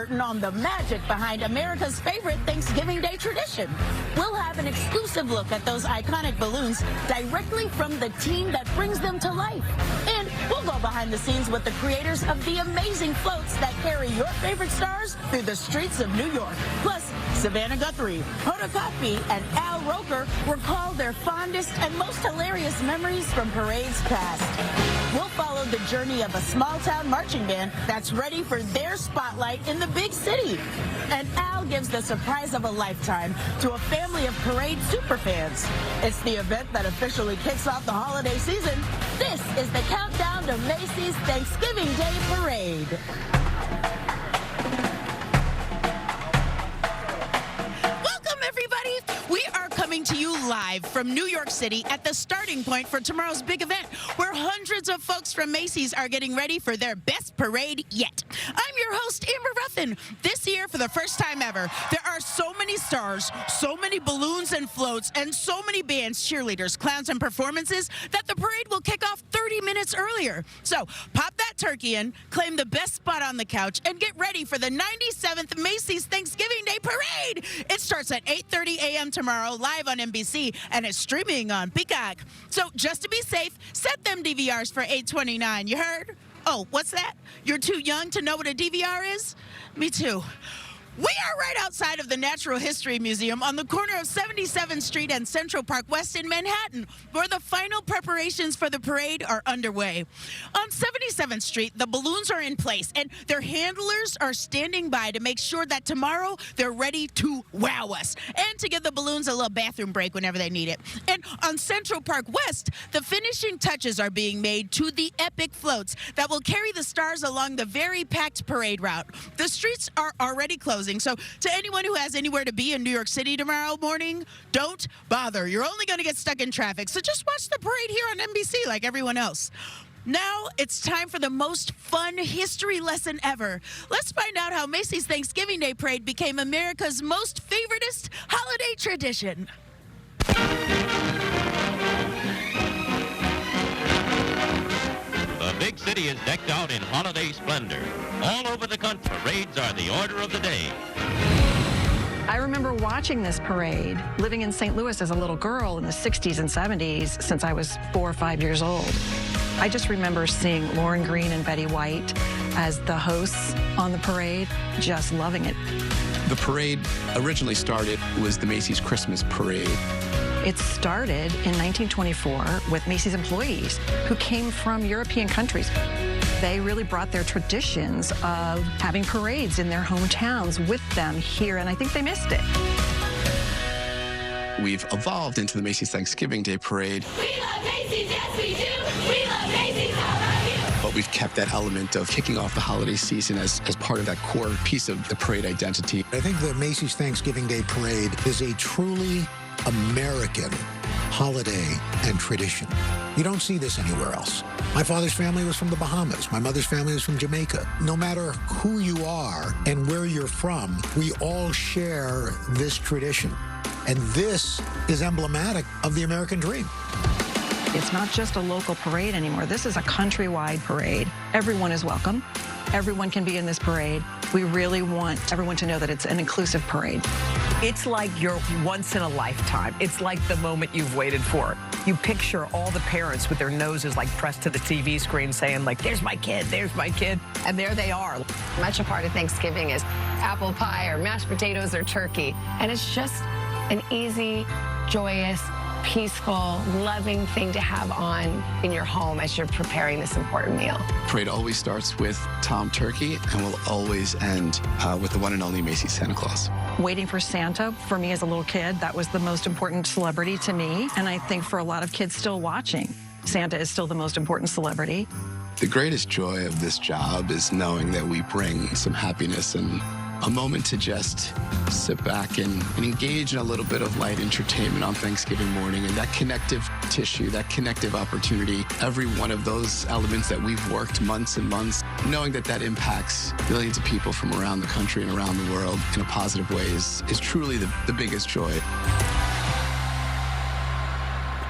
curtain on the magic behind America's favorite Thanksgiving Day tradition. We'll have an exclusive look at those iconic balloons directly from the team that brings them to life. And we'll go behind the scenes with the creators of the amazing floats that carry your favorite stars through the streets of New York. Plus, Savannah Guthrie, Hoda Kotb, and Al Roker recall their fondest and most hilarious memories from parades past. We'll follow the journey of a small-town marching band that's ready for their spotlight in the big city. And Al gives the surprise of a lifetime to a family of parade superfans. It's the event that officially kicks off the holiday season. This is the countdown to Macy's Thanksgiving Day Parade. Coming to you live from New York City at the starting point for tomorrow's big event, where hundreds of folks from Macy's are getting ready for their best parade yet. I'm your host, Amber Ruffin. This year, for the first time ever, there are so many stars, so many balloons and floats, and so many bands, cheerleaders, clowns, and performances that the parade will kick off 30 minutes earlier. So pop that turkey in, claim the best spot on the couch, and get ready for the 97th Macy's Thanksgiving Day Parade. It starts at 8:30 a.m. tomorrow, live on NBC, and it's streaming on Peacock. So just to be safe, set them DVRs for 8/29. You heard? Oh, what's that? You're too young to know what a DVR is? Me too. We are right outside of the Natural History Museum on the corner of 77th Street and Central Park West in Manhattan, where the final preparations for the parade are underway. On 77th Street, the balloons are in place, and their handlers are standing by to make sure that tomorrow they're ready to wow us and to give the balloons a little bathroom break whenever they need it. And on Central Park West, the finishing touches are being made to the epic floats that will carry the stars along the very packed parade route. The streets are already closing. So to anyone who has anywhere to be in New York City tomorrow morning, don't bother. You're only going to get stuck in traffic. So just watch the parade here on NBC like everyone else. Now it's time for the most fun history lesson ever. Let's find out how Macy's Thanksgiving Day Parade became America's most favoritist holiday tradition. The big city is decked out in holiday splendor. All over the country, parades are the order of the day. I remember watching this parade, living in St. Louis as a little girl in the 60s and 70s since I was 4 or 5 years old. I just remember seeing Lauren Green and Betty White as the hosts on the parade, just loving it. The parade originally started was the Macy's Christmas Parade. It started in 1924 with Macy's employees who came from European countries. They really brought their traditions of having parades in their hometowns with them here, and I think they missed it. We've evolved into the Macy's Thanksgiving Day Parade. We love Macy's, yes we do. We love Macy's, I love you. But we've kept that element of kicking off the holiday season as part of that core piece of the parade identity. I think the Macy's Thanksgiving Day Parade is a truly American holiday and tradition. You don't see this anywhere else. My father's family was from the Bahamas. My mother's family was from Jamaica. No matter who you are and where you're from, we all share this tradition. And this is emblematic of the American dream. It's not just a local parade anymore. This is a countrywide parade. Everyone is welcome. Everyone can be in this parade. We really want everyone to know that it's an inclusive parade. It's like your once in a lifetime. It's like the moment you've waited for. You picture all the parents with their noses like pressed to the TV screen saying like, there's my kid, there's my kid. And there they are. Much a part of Thanksgiving is apple pie or mashed potatoes or turkey. And it's just an easy, joyous, peaceful, loving thing to have on in your home as you're preparing this important meal. Parade always starts with Tom Turkey and will always end with the one and only Macy's Santa Claus. Waiting for Santa, for me as a little kid, that was the most important celebrity to me. And I think for a lot of kids still watching, Santa is still the most important celebrity. The greatest joy of this job is knowing that we bring some happiness and a moment to just sit back and engage in a little bit of light entertainment on Thanksgiving morning, and that connective tissue, that connective opportunity, every one of those elements that we've worked months and months, knowing that that impacts millions of people from around the country and around the world in a positive way is truly the biggest joy.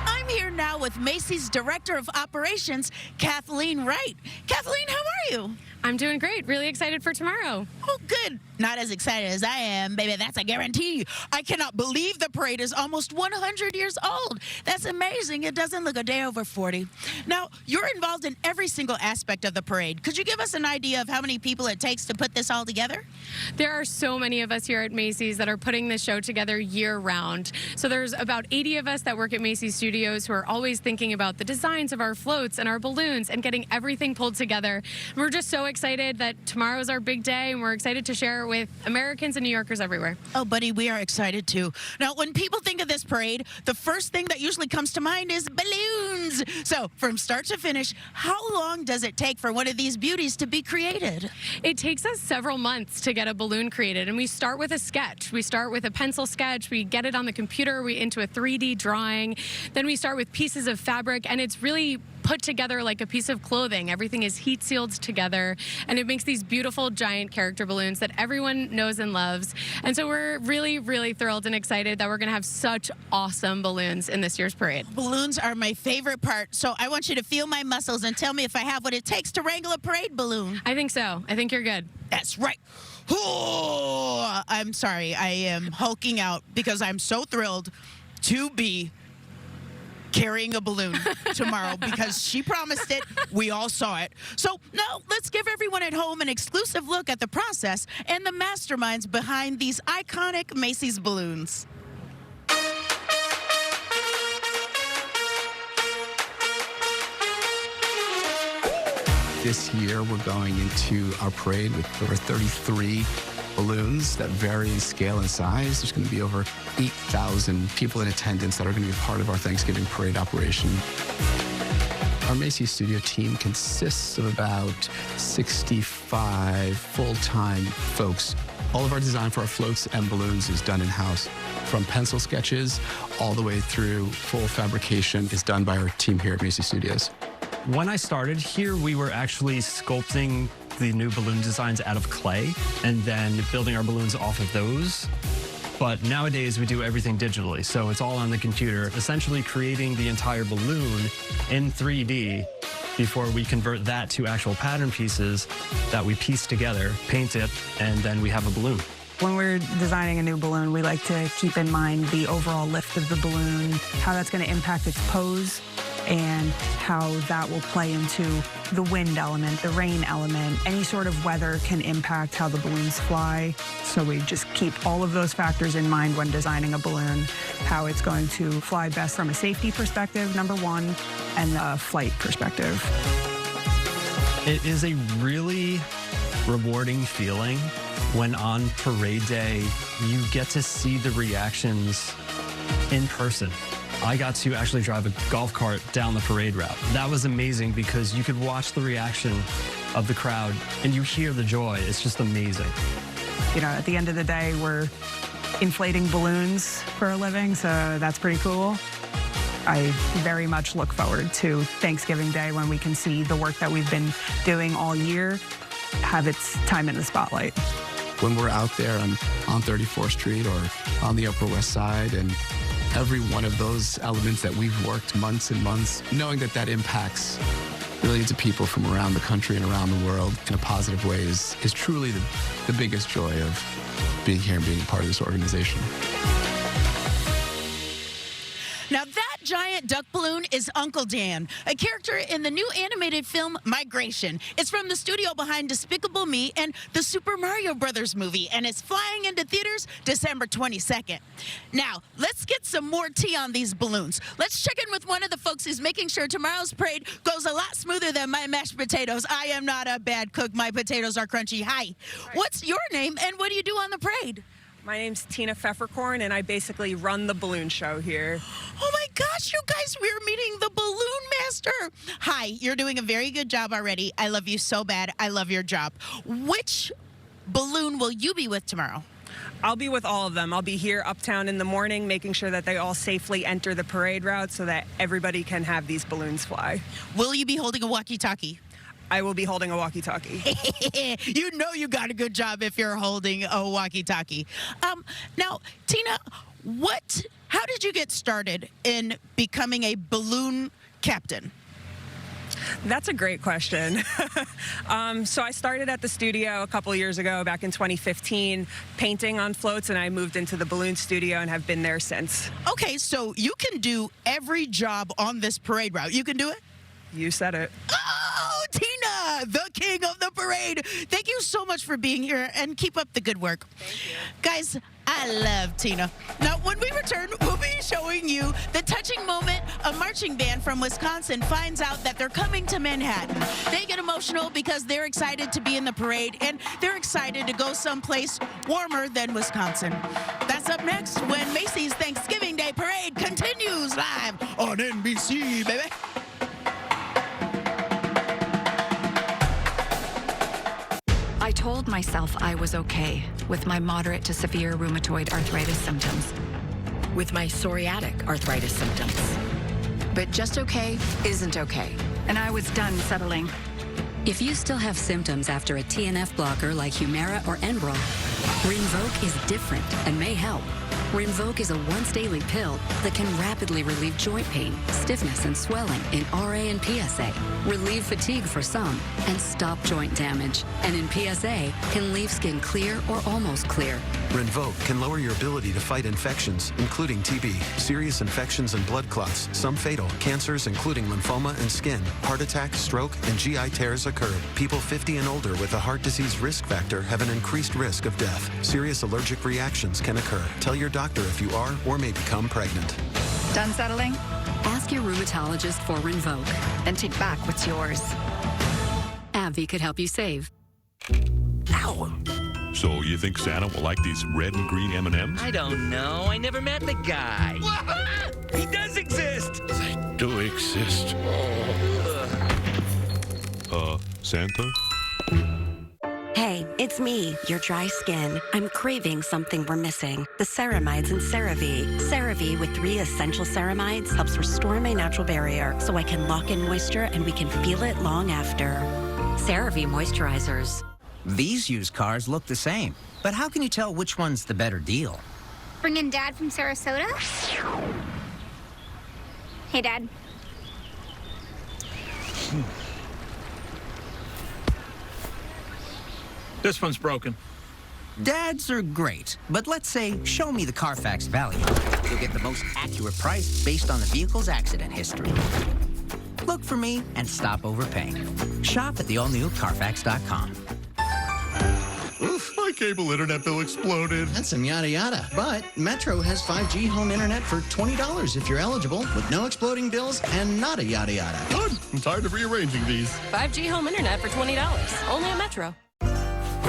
I'm here now with Macy's Director of Operations, Kathleen Wright. Kathleen, how are you? I'm doing great. Really excited for tomorrow. Oh, good. Not as excited as I am, baby. That's a guarantee. I cannot believe the parade is almost 100 years old. That's amazing. It doesn't look a day over 40. Now, you're involved in every single aspect of the parade. Could you give us an idea of how many people it takes to put this all together? There are so many of us here at Macy's that are putting this show together year-round. So there's about 80 of us that work at Macy's Studios who are always thinking about the designs of our floats and our balloons and getting everything pulled together. And we're just so excited that tomorrow is our big day, and we're excited to share it with Americans and New Yorkers everywhere. Oh, buddy, we are excited too. Now, when people think of this parade, the first thing that usually comes to mind is balloons. So, from start to finish, how long does it take for one of these beauties to be created? It takes us several months to get a balloon created, and we start with a sketch. We start with a pencil sketch, we get it on the computer, we into a 3D drawing, then we start with pieces of fabric, and it's really put together like a piece of clothing. Everything is heat sealed together, and it makes these beautiful giant character balloons that everyone knows and loves. And so we're really, really thrilled and excited that we're going to have such awesome balloons in this year's parade. Balloons are my favorite part, so I want you to feel my muscles and tell me if I have what it takes to wrangle a parade balloon. I think so. I think you're good. That's right. Oh, I'm sorry. I am hulking out because I'm so thrilled to be carrying a balloon tomorrow because she promised it. We all saw it. So now let's give everyone at home an exclusive look at the process and the masterminds behind these iconic Macy's balloons. This year, we're going into our parade with over 33 balloons that vary in scale and size. There's going to be over 8,000 people in attendance that are going to be a part of our Thanksgiving parade operation. Our Macy's studio team consists of about 65 full-time folks. All of our design for our floats and balloons is done in-house. From pencil sketches all the way through full fabrication is done by our team here at Macy's Studios. When I started here, we were actually sculpting the new balloon designs out of clay and then building our balloons off of those. But nowadays we do everything digitally, so it's all on the computer, essentially creating the entire balloon in 3D before we convert that to actual pattern pieces that we piece together, paint it, and then we have a balloon. When we're designing a new balloon, we like to keep in mind the overall lift of the balloon, how that's going to impact its pose, and how that will play into the wind element, the rain element. Any sort of weather can impact how the balloons fly. So we just keep all of those factors in mind when designing a balloon, how it's going to fly best from a safety perspective, number one, and a flight perspective. It is a really rewarding feeling when on parade day, you get to see the reactions in person. I got to actually drive a golf cart down the parade route. That was amazing because you could watch the reaction of the crowd and you hear the joy. It's just amazing. You know, at the end of the day, we're inflating balloons for a living, so that's pretty cool. I very much look forward to Thanksgiving Day when we can see the work that we've been doing all year have its time in the spotlight. When we're out there on 34th Street or on the Upper West Side, and every one of those elements that we've worked months and months, knowing that that impacts millions of people from around the country and around the world in a positive way is truly the biggest joy of being here and being a part of this organization. Now that giant duck balloon is Uncle Dan, a character in the new animated film Migration. It's from the studio behind Despicable Me and the Super Mario Brothers movie, and it's flying into theaters December 22nd. Now, let's get some more tea on these balloons. Let's check in with one of the folks who's making sure tomorrow's parade goes a lot smoother than my mashed potatoes. I am not a bad cook. My potatoes are crunchy. Hi. What's your name, and what do you do on the parade? My name's Tina Pfefferkorn, and I basically run the balloon show here. Oh my gosh, you guys, we're meeting the balloon master. Hi, you're doing a very good job already. I love you so bad. I love your job. Which balloon will you be with tomorrow? I'll be with all of them. I'll be here uptown in the morning, making sure that they all safely enter the parade route so that everybody can have these balloons fly. Will you be holding a walkie-talkie? I will be holding a walkie-talkie. You know you got a good job if you're holding a walkie-talkie. Now, Tina, how did you get started in becoming a balloon captain? That's a great question. So I started at the studio a couple years ago, back in 2015, painting on floats, and I moved into the balloon studio and have been there since. Okay, so you can do every job on this parade route. You can do it? You said it. Oh, Tina, the king of the parade. Thank you so much for being here, and keep up the good work. Thank you. Guys, I love Tina. Now, when we return, we'll be showing you the touching moment a marching band from Wisconsin finds out that they're coming to Manhattan. They get emotional because they're excited to be in the parade, and they're excited to go someplace warmer than Wisconsin. That's up next when Macy's Thanksgiving Day Parade continues live on NBC, baby. I told myself I was okay with my moderate to severe rheumatoid arthritis symptoms, with my psoriatic arthritis symptoms. But just okay isn't okay, and I was done settling. If you still have symptoms after a TNF blocker like Humira or Enbrel, Rinvoq is different and may help. Rinvoq is a once-daily pill that can rapidly relieve joint pain, stiffness, and swelling in RA and PSA, relieve fatigue for some, and stop joint damage. And in PSA, can leave skin clear or almost clear. Rinvoq can lower your ability to fight infections, including TB, serious infections and blood clots, some fatal, cancers including lymphoma and skin, heart attack, stroke, and GI tears occur. People 50 and older with a heart disease risk factor have an increased risk of death. Serious allergic reactions can occur. Tell your doctor if you are or may become pregnant. Done settling? Ask your rheumatologist for Rinvoq. And take back what's yours. AbbVie could help you save. Ow! So you think Santa will like these red and green M&Ms? I don't know. I never met the guy. He does exist. They do exist. Santa? Hey, it's me, your dry skin. I'm craving something we're missing. The ceramides in CeraVe. CeraVe with 3 essential ceramides helps restore my natural barrier so I can lock in moisture and we can feel it long after. CeraVe moisturizers. These used cars look the same, but how can you tell which one's the better deal? Bringing Dad from Sarasota? Hey, Dad. This one's broken. Dads are great, but let's say, show me the Carfax value. You'll get the most accurate price based on the vehicle's accident history. Look for me and stop overpaying. Shop at the all-new Carfax.com. Oof, my cable internet bill exploded. That's some yada yada. But Metro has 5G home internet for $20 if you're eligible, with no exploding bills and not a yada yada. Good. I'm tired of rearranging these. 5G home internet for $20. Only at Metro.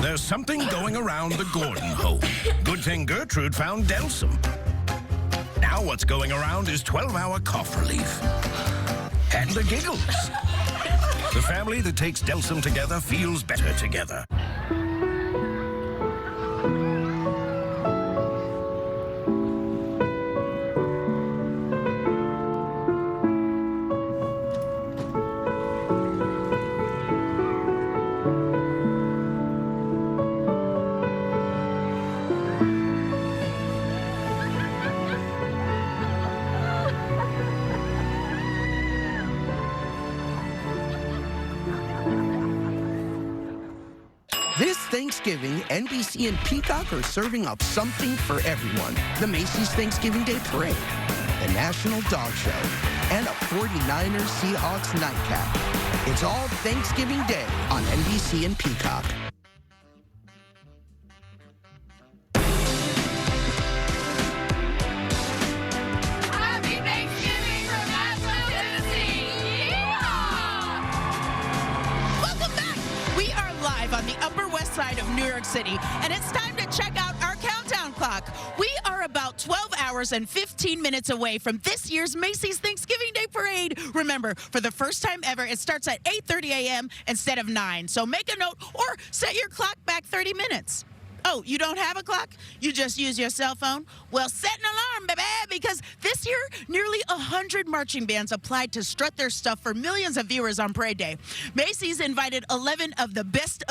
There's something going around the Gordon home. Good thing Gertrude found Delsum. Now what's going around is 12-hour cough relief. And the giggles. The family that takes Delsum together feels better together. This Thanksgiving, NBC and Peacock are serving up something for everyone. The Macy's Thanksgiving Day Parade, the National Dog Show, and a 49ers Seahawks nightcap. It's all Thanksgiving Day on NBC and Peacock. Happy Thanksgiving from Nashville, Tennessee! Yeehaw! Welcome back. We are live on the Upper West Side of New York City, and it's time to check out our countdown clock. We are about 12 hours and 15 minutes away from this year's Macy's Thanksgiving Day Parade. Remember, for the first time ever, it starts at 8:30 a.m. instead of 9. So make a note or set your clock back 30 minutes. Oh, you don't have a clock? You just use your cell phone? Well, set an alarm, baby, because this year, nearly 100 marching bands applied to strut their stuff for millions of viewers on Parade Day. Macy's invited 11 of the best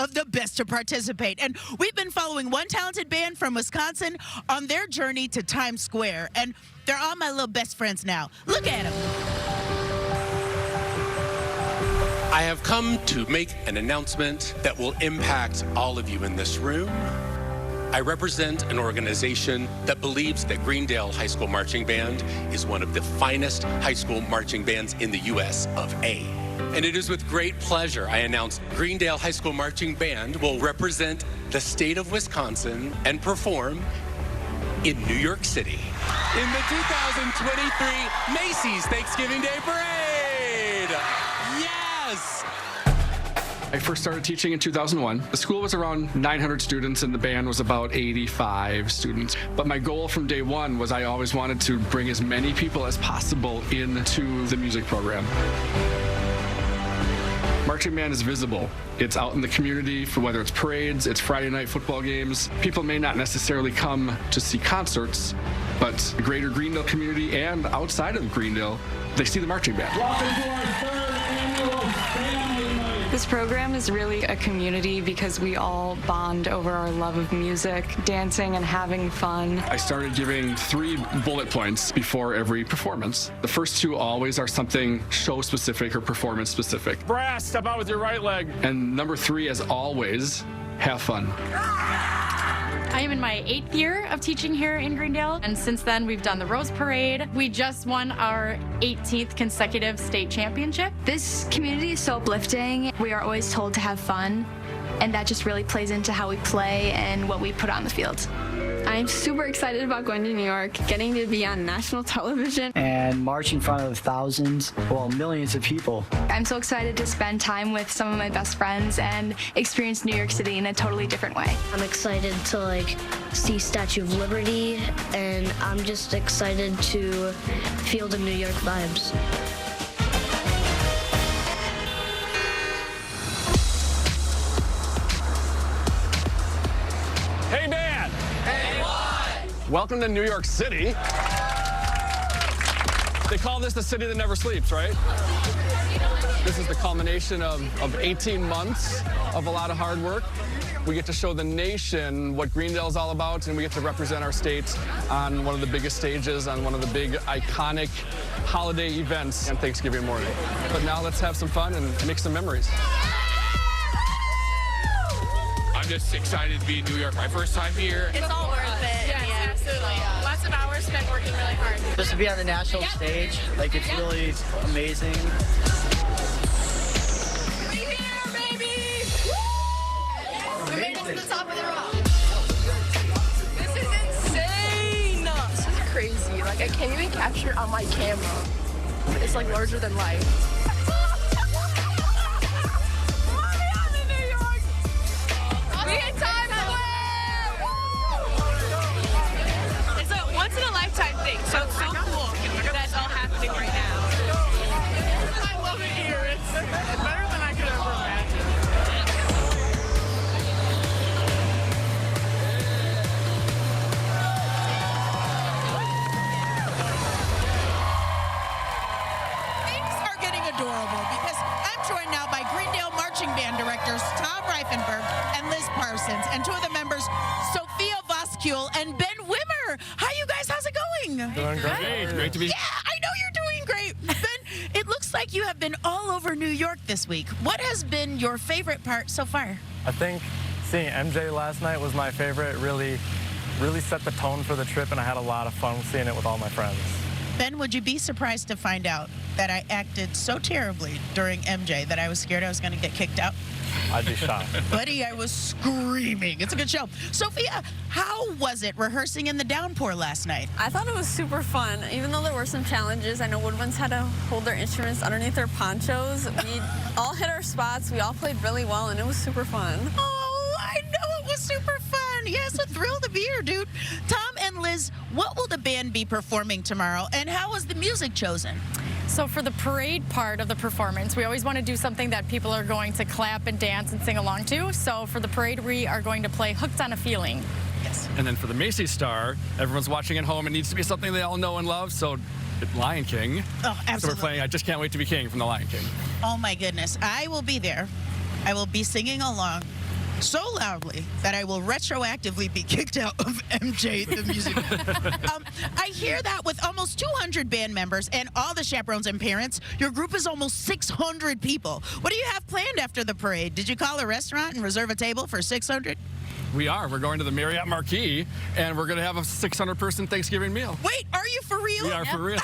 to participate, and we've been following one talented band from Wisconsin on their journey to Times Square, and they're all my little best friends now. Look at them. I have come to make an announcement that will impact all of you in this room. I represent an organization that believes that Greendale High School Marching Band is one of the finest high school marching bands in the U.S. of A. And it is with great pleasure I announce Greendale High School Marching Band will represent the state of Wisconsin and perform in New York City in the 2023 Macy's Thanksgiving Day Parade. Yes! I first started teaching in 2001. The school was around 900 students and the band was about 85 students. But my goal from day one was I always wanted to bring as many people as possible into the music program. Marching band is visible. It's out in the community for whether it's parades, it's Friday night football games. People may not necessarily come to see concerts, but the greater Greendale community and outside of Greendale, they see the marching band. Welcome to our third annual Family Night. This program is really a community because we all bond over our love of music, dancing, and having fun. I started giving 3 bullet points before every performance. The first 2 always are something show-specific or performance-specific. Brass, step out with your right leg. And number 3, as always, have fun. I am in my 8th year of teaching here in Greendale, and since then we've done the Rose Parade. We just won our 18th consecutive state championship. This community is so uplifting. We are always told to have fun, and that just really plays into how we play and what we put on the field. I'm super excited about going to New York, getting to be on national television. And march in front of thousands, well, millions of people. I'm so excited to spend time with some of my best friends and experience New York City in a totally different way. I'm excited to see Statue of Liberty, and I'm just excited to feel the New York vibes. Hey, man. Hey, what? Welcome to New York City. They call this the city that never sleeps, right? This is the culmination of 18 months of a lot of hard work. We get to show the nation what Greendale is all about, and we get to represent our state on one of the biggest stages, on one of the big iconic holiday events on Thanksgiving morning. But now let's have some fun and make some memories. I'm just excited to be in New York. My first time here. It's all worth it. Yes, absolutely. Lots of hours spent working really hard. Just to be on the national stage, it's really amazing. We're here, baby! We made it to the top of the rock. This is insane! This is crazy. I can't even capture it on my camera. It's larger than life. It's a once-in-a-lifetime thing, so it's so cool that's all happening right now. I love it here. It's better than I could ever imagine. Things are getting adorable because I'm joined now by Greendale Marching Band directors Tom Reifenberg and Liz Parsons, and 2 of the members, Sophia Voskuhl and Ben Wimmer. Hi, you guys. How's it going? Doing great. Great to be. Yeah, I know you're doing great. Ben, it looks like you have been all over New York this week. What has been your favorite part so far? I think seeing MJ last night was my favorite. Really set the tone for the trip, and I had a lot of fun seeing it with all my friends. Ben, would you be surprised to find out that I acted so terribly during MJ that I was scared I was going to get kicked out? I'd be shocked. Buddy, I was screaming. It's a good show. Sophia, how was it rehearsing in the downpour last night? I thought it was super fun, even though there were some challenges. I know woodwinds had to hold their instruments underneath their ponchos. We all hit our spots. We all played really well, and it was super fun. Oh, I know it was super fun. Yes, a thrill to be here, dude. Tom and Liz, what will the band be performing tomorrow, and how was the music chosen? So for the parade part of the performance, we always want to do something that people are going to clap and dance and sing along to. So for the parade, we are going to play Hooked on a Feeling. Yes. And then for the Macy Star, everyone's watching at home. It needs to be something they all know and love. So Lion King. Oh, absolutely. So we're playing I Just Can't Wait to Be King from the Lion King. Oh, my goodness. I will be there. I will be singing along. so loudly that I will retroactively be kicked out of MJ the music. I hear that with almost 200 band members and all the chaperones and parents, your group is almost 600 people. What do you have planned after the parade? Did you call a restaurant and reserve a table for 600? We are. We're going to the Marriott Marquis, and we're going to have a 600-person Thanksgiving meal. Wait, are you for real? We are for real.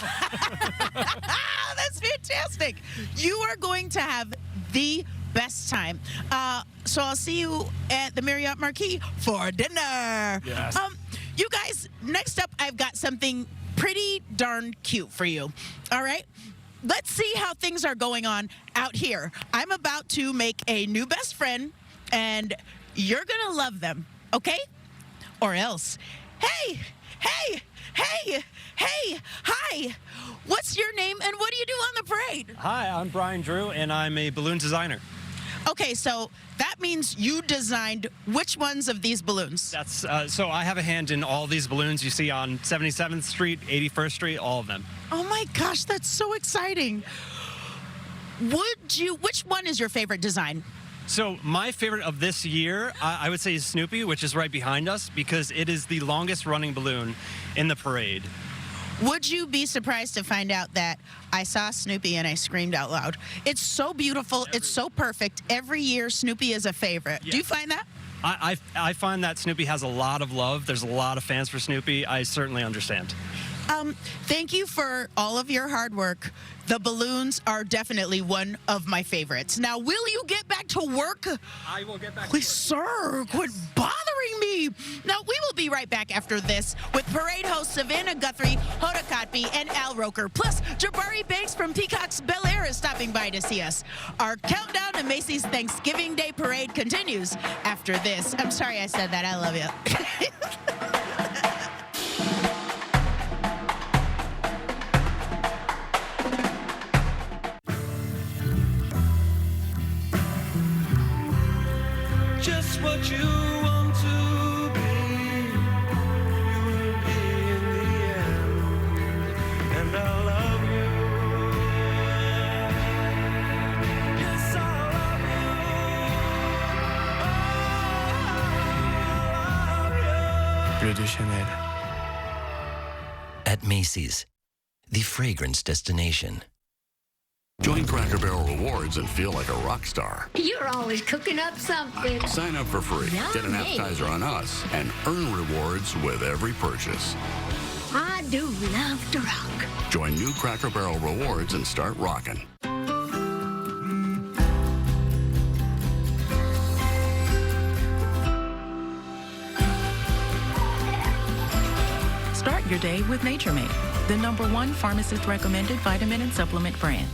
That's fantastic. You are going to have the best time. So I'll see you at the Marriott Marquis for dinner. Yes. You guys, next up, I've got something pretty darn cute for you. All right? Let's see how things are going on out here. I'm about to make a new best friend, and you're going to love them, okay? Or else. Hey, hi. What's your name, and what do you do on the parade? Hi, I'm Brian Drew, and I'm a balloon designer. Okay, so that means you designed which ones of these balloons? That's so I have a hand in all these balloons you see on 77th Street, 81st Street, all of them. Oh my gosh, that's so exciting. Which one is your favorite design? So my favorite of this year, I would say, is Snoopy, which is right behind us, because it is the longest running balloon in the parade. Would you be surprised to find out that I saw Snoopy and I screamed out loud? It's so beautiful. It's so perfect. Every year, Snoopy is a favorite. Yeah. Do you find that? I find that Snoopy has a lot of love. There's a lot of fans for Snoopy. I certainly understand. Thank you for all of your hard work. The balloons are definitely one of my favorites. Now, will you get back to work? I will get back to work. Please, sir, quit bothering me. Now, we will be right back after this with parade hosts Savannah Guthrie, Hoda Kotb, and Al Roker. Plus, Jabari Banks from Peacock's Bel Air is stopping by to see us. Our countdown to Macy's Thanksgiving Day Parade continues after this. I'm sorry I said that. I love you. Just what you want to be, you will be in the end, and I love you. Yes, I love you. Bleu de Chanel. At Macy's, the fragrance destination. Join Cracker Barrel Rewards and feel like a rock star. You're always cooking up something. Sign up for free, get an appetizer on us, and earn rewards with every purchase. I do love to rock. Join new Cracker Barrel Rewards and start rocking. Start your day with Nature Made, the #1 pharmacist-recommended vitamin and supplement brand.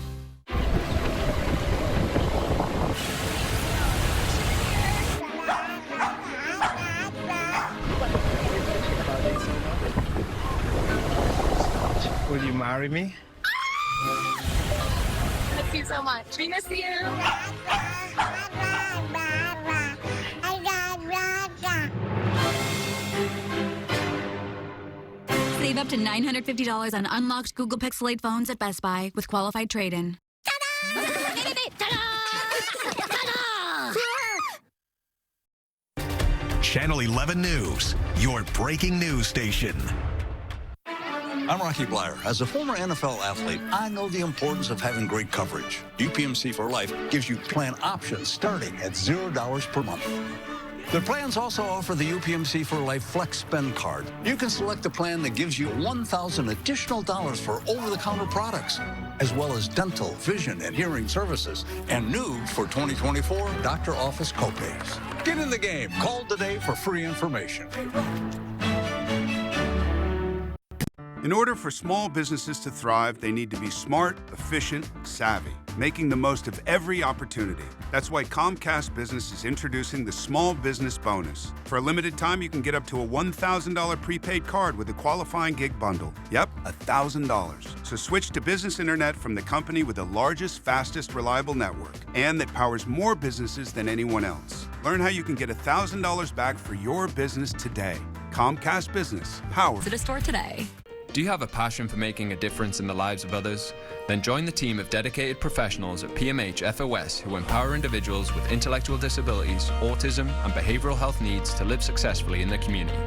Will you marry me? Miss you so much. We miss you. Save up to $950 on unlocked Google Pixel 8 phones at Best Buy with qualified trade-in. Channel 11 News, your breaking news station. I'm Rocky Blyer. As a former NFL athlete, I know the importance of having great coverage. UPMC for Life gives you plan options starting at $0 per month. The plans also offer the UPMC for Life Flex Spend Card. You can select a plan that gives you $1,000 additional for over-the-counter products, as well as dental, vision, and hearing services. And new for 2024, doctor office copays. Get in the game. Call today for free information. In order for small businesses to thrive, they need to be smart, efficient, savvy, making the most of every opportunity. That's why Comcast Business is introducing the Small Business Bonus. For a limited time, you can get up to a $1,000 prepaid card with a qualifying gig bundle. Yep, $1,000. So switch to business internet from the company with the largest, fastest, reliable network, and that powers more businesses than anyone else. Learn how you can get $1,000 back for your business today. Comcast Business, powered. To the store today. Do you have a passion for making a difference in the lives of others? Then join the team of dedicated professionals at PMH FOS who empower individuals with intellectual disabilities, autism, and behavioral health needs to live successfully in their community.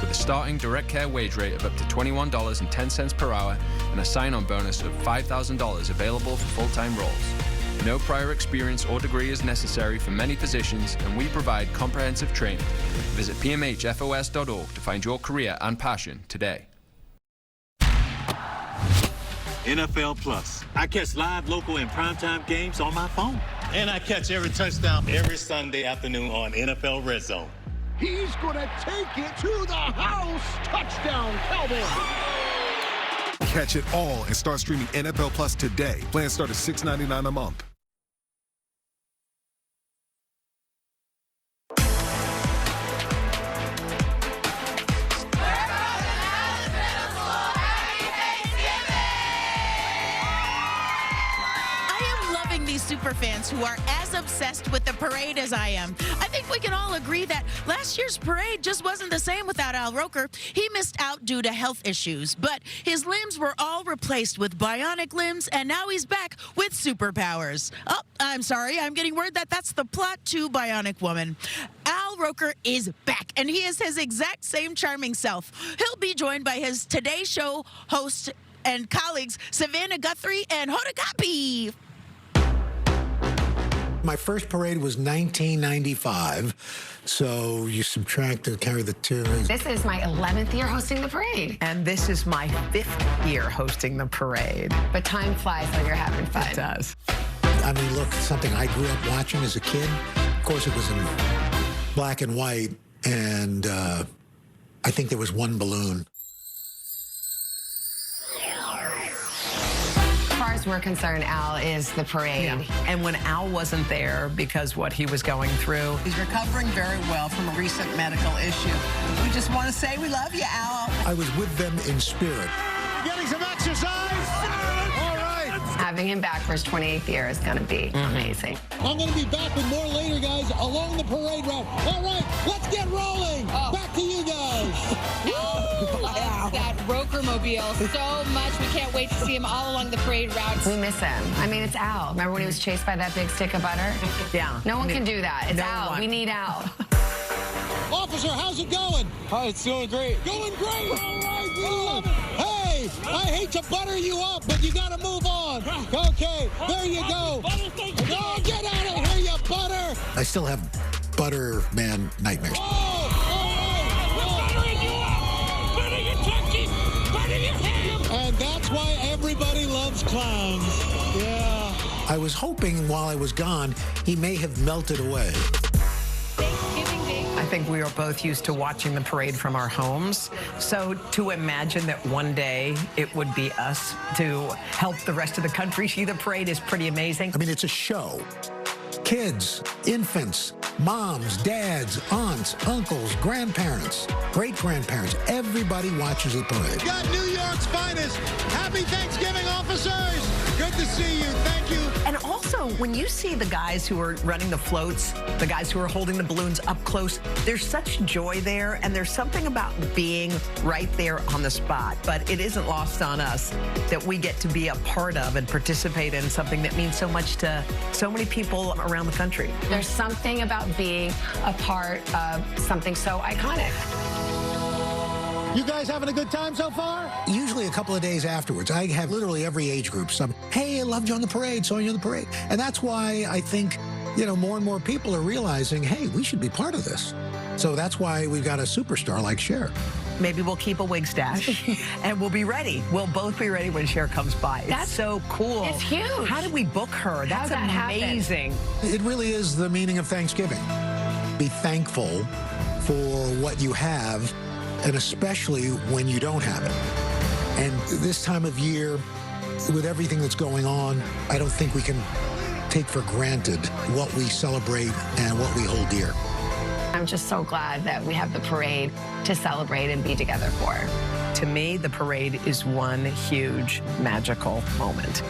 With a starting direct care wage rate of up to $21.10 per hour and a sign-on bonus of $5,000 available for full-time roles. No prior experience or degree is necessary for many positions, and we provide comprehensive training. Visit pmhfos.org to find your career and passion today. NFL Plus. I catch live, local, and primetime games on my phone. And I catch every touchdown every Sunday afternoon on NFL Red Zone. He's going to take it to the house. Touchdown, Cowboys. Catch it all and start streaming NFL Plus today. Plans start at $6.99 a month. Superfans who are as obsessed with the parade as I am. I think we can all agree that last year's parade just wasn't the same without Al Roker. He missed out due to health issues, but his limbs were all replaced with bionic limbs, and now he's back with superpowers. Oh, I'm sorry, I'm getting word that that's the plot to Bionic Woman. Al Roker is back, and he is his exact same charming self. He'll be joined by his Today Show host and colleagues, Savannah Guthrie and Hoda Kotb. My first parade was 1995, so you subtract and carry the two. This is my 11th year hosting the parade. And this is my 5th year hosting the parade. But time flies when you're having fun. It does. I mean, look, something I grew up watching as a kid. Of course, it was in black and white, and I think there was one balloon. As far as we're concerned, Al is the parade. Yeah. And when Al wasn't there because what he was going through, he's recovering very well from a recent medical issue. We just want to say we love you, Al. I was with them in spirit. Getting some exercise. All right. Having him back for his 28th year is going to be amazing. I'm going to be back with more later, guys, along the parade route. All right, let's get rolling. Back to you guys. That Roker-mobile so much. We can't wait to see him all along the parade routes. We miss him. I mean, it's Al. Remember when he was chased by that big stick of butter? Yeah. No one can do that. It's no Al. one. We need Al. Officer, how's it going? Hi, it's going great. Going great. All right, we love it. Hey, I hate to butter you up, but you got to move on. Okay, there you go. Oh, get out of here, you butter. I still have butter man nightmares. And that's why everybody loves clowns. Yeah. I was hoping while I was gone, he may have melted away. I think we are both used to watching the parade from our homes. So to imagine that one day it would be us to help the rest of the country see the parade is pretty amazing. I mean, it's a show. Kids, infants, moms, dads, aunts, uncles, grandparents, great-grandparents, everybody watches the parade. We got New York's finest. Happy Thanksgiving, officers. Good to see you. Thank you. And also, when you see the guys who are running the floats, the guys who are holding the balloons up close, there's such joy there, and there's something about being right there on the spot. But it isn't lost on us that we get to be a part of and participate in something that means so much to so many people around the country. There's something about being a part of something so iconic. You guys having a good time so far? Usually a couple of days afterwards, I have literally every age group. Some, hey, I loved you on the parade, saw you on the parade. And that's why I think, you know, more and more people are realizing, hey, we should be part of this. So that's why we've got a superstar like Cher. Maybe we'll keep a wig stash and we'll be ready. We'll both be ready when Cher comes by. That's so cool. It's huge. How did we book her? That's amazing. It really is the meaning of Thanksgiving. Be thankful for what you have, and especially when you don't have it. And this time of year, with everything that's going on, I don't think we can take for granted what we celebrate and what we hold dear. I'm just so glad that we have the parade to celebrate and be together for. To me, the parade is one huge magical moment.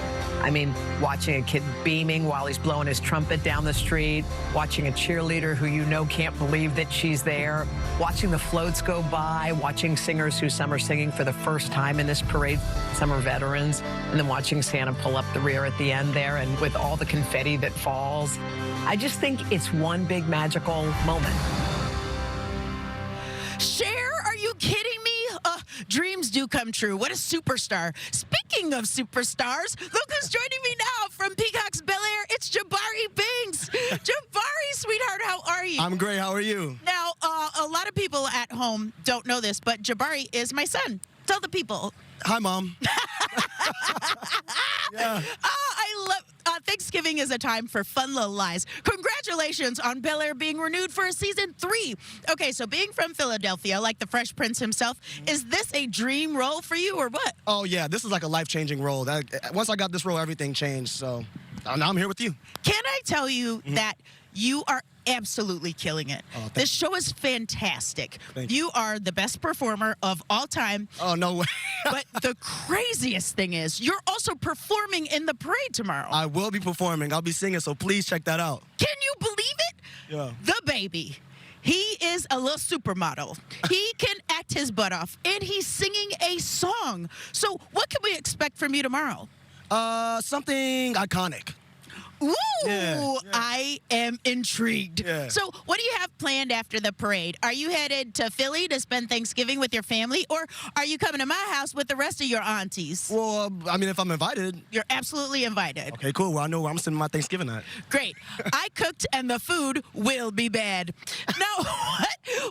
I mean, watching a kid beaming while he's blowing his trumpet down the street, watching a cheerleader who you know can't believe that she's there, watching the floats go by, watching singers who some are singing for the first time in this parade, some are veterans, and then watching Santa pull up the rear at the end there and with all the confetti that falls. I just think it's one big magical moment. Cher, are you kidding me? Dreams do come true. What a superstar. Speaking of superstars, look who's joining me now from Peacock's Bel Air. It's Jabari Binks. Jabari, sweetheart, how are you? I'm great. How are you? Now, a lot of people at home don't know this, but Jabari is my son. Tell the people. Hi, Mom. Yeah. I love Thanksgiving is a time for fun little lies. Congratulations on Bel Air being renewed for a season 3. Okay, so being from Philadelphia, like the Fresh Prince himself, is this a dream role for you or what? Oh, yeah. This is like a life-changing role. Once I got this role, everything changed. So now I'm here with you. Can I tell you that you are absolutely killing it? This show is fantastic. You are the best performer of all time. Oh, no way. But the craziest thing is you're also performing in the parade tomorrow. I will be performing. I'll be singing, so please check that out. Can you believe it? Yeah. The baby. He is a little supermodel. He can act his butt off, and he's singing a song. So what can we expect from you tomorrow? Something iconic. Ooh, Yeah. I am intrigued. Yeah. So what do you have planned after the parade? Are you headed to Philly to spend Thanksgiving with your family, or are you coming to my house with the rest of your aunties? Well, I mean, if I'm invited. You're absolutely invited. Okay, cool. Well, I know where I'm spending my Thanksgiving at. Great. I cooked, and the food will be bad. Now,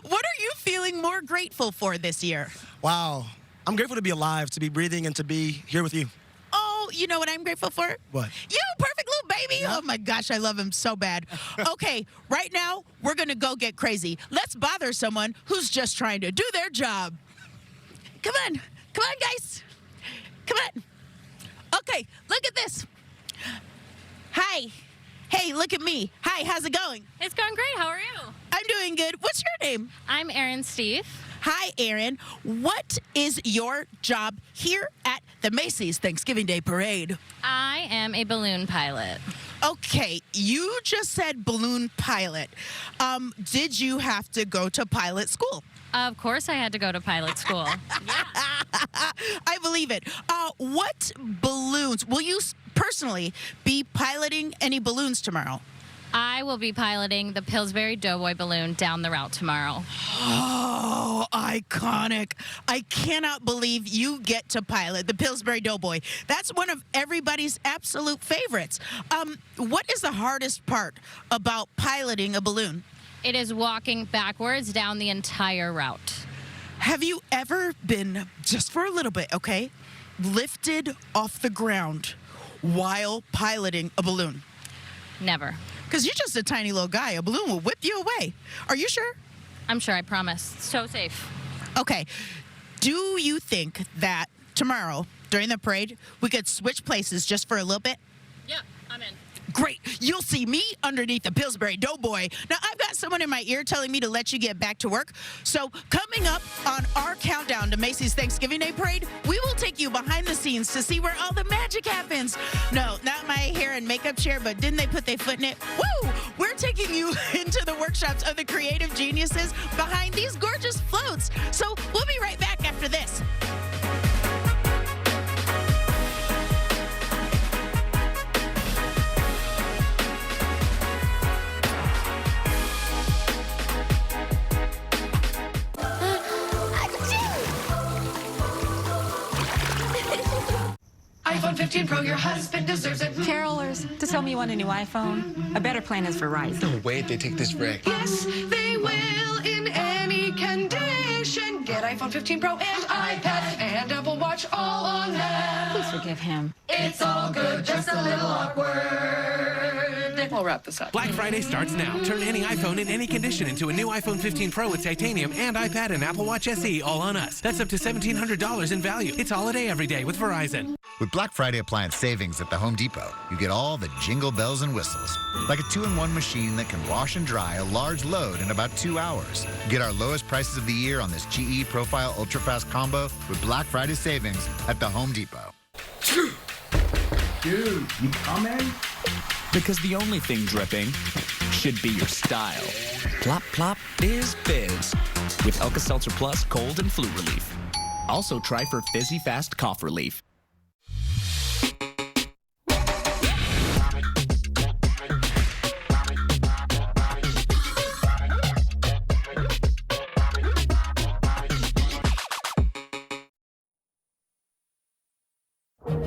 what are you feeling more grateful for this year? Wow. I'm grateful to be alive, to be breathing, and to be here with you. Oh, you know what I'm grateful for? What? You, perfect little baby. Oh, my gosh, I love him so bad. Okay, right now, we're going to go get crazy. Let's bother someone who's just trying to do their job. Come on. Come on, guys. Come on. Okay, look at this. Hi. Hey, look at me. Hi, how's it going? It's going great. How are you? I'm doing good. What's your name? I'm Erin Steve. Hi, Erin. What is your job here at the Macy's Thanksgiving Day Parade? I am a balloon pilot. Okay, you just said balloon pilot. Did you have to go to pilot school? Of course I had to go to pilot school. I believe it. What balloons? Will you personally be piloting any balloons tomorrow? I will be piloting the Pillsbury Doughboy balloon down the route tomorrow. Oh, iconic. I cannot believe you get to pilot the Pillsbury Doughboy. That's one of everybody's absolute favorites. What is the hardest part about piloting a balloon? It is walking backwards down the entire route. Have you ever been, just for a little bit, okay, lifted off the ground while piloting a balloon? Never. Because you're just a tiny little guy. A balloon will whip you away. Are you sure? I'm sure, I promise. So safe. Okay. Do you think that tomorrow, during the parade, we could switch places just for a little bit? Yep, I'm in. Great. You'll see me underneath the Pillsbury Doughboy. Now, I've got someone in my ear telling me to let you get back to work. So, coming up on our countdown to Macy's Thanksgiving Day Parade, we will take you behind the scenes to see where all the magic happens. No, not my hair and makeup chair, but didn't they put their foot in it? Woo! We're taking you into the workshops of the creative geniuses behind these gorgeous floats. So, we'll be right back after this. iPhone 15 Pro, your husband deserves it. Carolers, to tell me you want a new iPhone, a better plan is Verizon. No way they take this break. Yes, they will in any condition. Get iPhone 15 Pro and iPad and Apple Watch all on them. Please forgive him. It's all good, just a little awkward. We'll wrap this up. Black Friday starts now. Turn any iPhone in any condition into a new iPhone 15 Pro with titanium and iPad and Apple Watch SE all on us. That's up to $1,700 in value. It's holiday every day with Verizon. With Black Friday appliance savings at the Home Depot, you get all the jingle bells and whistles. Like a 2-in-1 machine that can wash and dry a large load in about 2 hours. Get our lowest prices of the year on this GE Profile Ultra Fast Combo with Black Friday savings at the Home Depot. Dude, you coming? Because the only thing dripping should be your style. Plop Plop is Fizz with Alka-Seltzer Plus cold and flu relief. Also try for Fizzy Fast cough relief.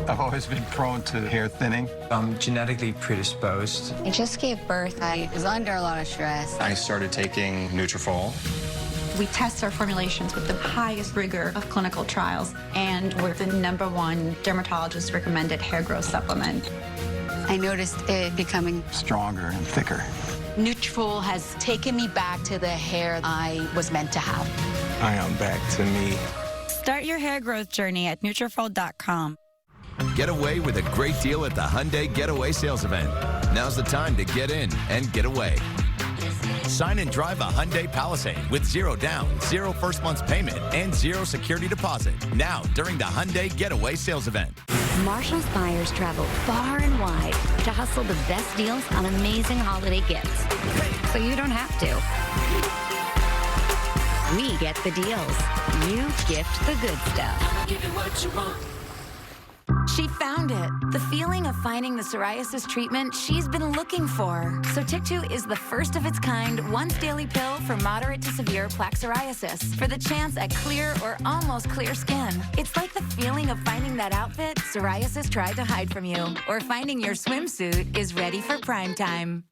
I've always been prone to hair thinning. I'm genetically predisposed. I just gave birth. I was under a lot of stress. I started taking Nutrafol. We test our formulations with the highest rigor of clinical trials, and we're the #1 dermatologist recommended hair growth supplement. I noticed it becoming Stronger and thicker. Nutrafol has taken me back to the hair I was meant to have. I am back to me. Start your hair growth journey at Nutrafol.com. Get away with a great deal at the Hyundai Getaway Sales Event. Now's the time to get in and get away. Sign and drive a Hyundai Palisade with 0 down, 0 first month's payment, and 0 security deposit. Now, during the Hyundai Getaway Sales Event. Marshall's buyers travel far and wide to hustle the best deals on amazing holiday gifts. So you don't have to. We get the deals. You gift the good stuff. Give it what you want. She found it. The feeling of finding the psoriasis treatment she's been looking for. Sotyktu is the first of its kind once-daily pill for moderate to severe plaque psoriasis for the chance at clear or almost clear skin. It's like the feeling of finding that outfit psoriasis tried to hide from you, or finding your swimsuit is ready for prime time.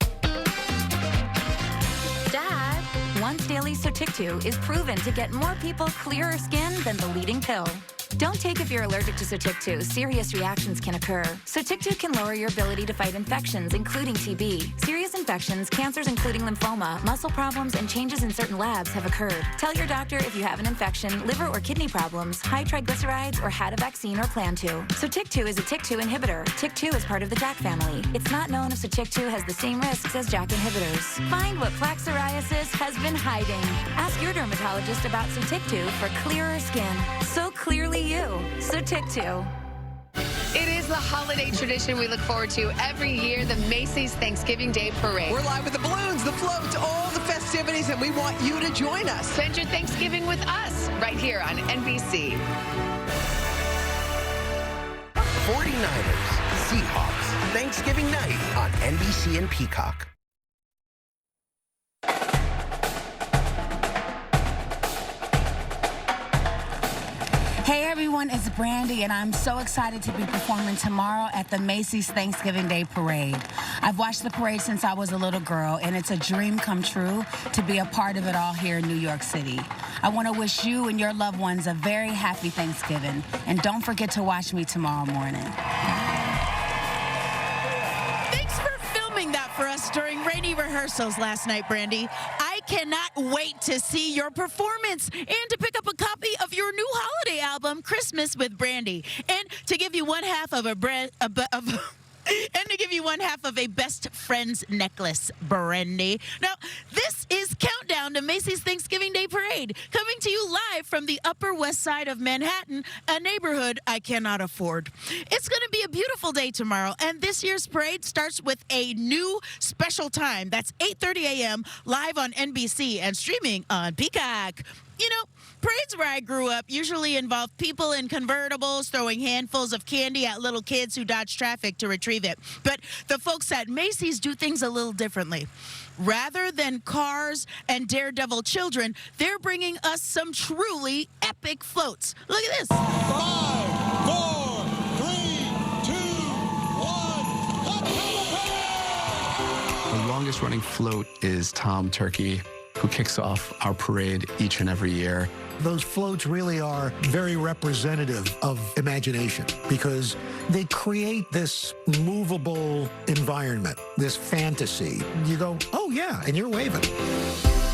Dad, once daily Sotyktu is proven to get more people clearer skin than the leading pill. Don't take if you're allergic to Sotyktu. Serious reactions can occur. Sotyktu can lower your ability to fight infections, including TB. Serious infections, cancers including lymphoma, muscle problems, and changes in certain labs have occurred. Tell your doctor if you have an infection, liver or kidney problems, high triglycerides, or had a vaccine or plan to. Sotyktu is a TYK2 inhibitor. TYK2 is part of the JAK family. It's not known if Sotyktu has the same risks as JAK inhibitors. Find what plaque psoriasis has been hiding. Ask your dermatologist about Sotyktu for clearer skin. So clearly you. Sotyktu. It is the holiday tradition we look forward to every year, the Macy's Thanksgiving Day Parade. We're live with the balloons, the floats, all the festivities, and we want you to join us. Spend your Thanksgiving with us right here on NBC. 49ers, Seahawks, Thanksgiving night on NBC and Peacock. Hey everyone, it's Brandy, and I'm so excited to be performing tomorrow at the Macy's Thanksgiving Day Parade. I've watched the parade since I was a little girl, and it's a dream come true to be a part of it all here in New York City. I want to wish you and your loved ones a very happy Thanksgiving, and don't forget to watch me tomorrow morning. Thanks for filming that for us during rainy rehearsals last night, Brandy. I cannot wait to see your performance and to pick up a copy of your new holiday album, Christmas with Brandy, and to give you one half of a best friends necklace, Brandy. Now, this is Countdown to Macy's Thanksgiving Day Parade, coming to you live from the Upper West Side of Manhattan, a neighborhood I cannot afford. It's going to be a beautiful day tomorrow, and this year's parade starts with a new special time. That's 8:30 a.m. live on NBC and streaming on Peacock. You know, parades where I grew up usually involved people in convertibles throwing handfuls of candy at little kids who dodge traffic to retrieve it. But the folks at Macy's do things a little differently. Rather than cars and daredevil children, they're bringing us some truly epic floats. Look at this. 5, 4, 3, 2, 1. The longest running float is Tom Turkey, who kicks off our parade each and every year. Those floats really are very representative of imagination because they create this movable environment, this fantasy. You go, oh yeah, and you're waving.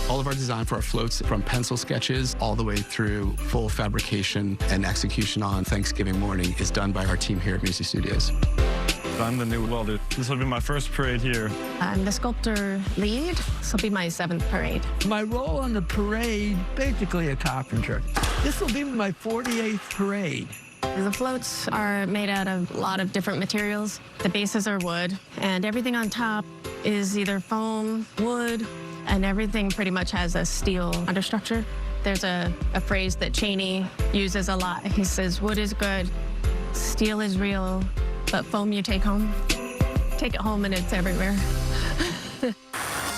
All of our design for our floats, from pencil sketches all the way through full fabrication and execution on Thanksgiving morning, is done by our team here at Macy Studios. I'm the new welder. This will be my first parade here. I'm the sculptor lead. This will be my 7th parade. My role on the parade, basically a carpenter. This will be my 48th parade. The floats are made out of a lot of different materials. The bases are wood, and everything on top is either foam, wood, and everything pretty much has a steel understructure. There's a phrase that Cheney uses a lot. He says, wood is good, steel is real, but foam you take home. Take it home and it's everywhere.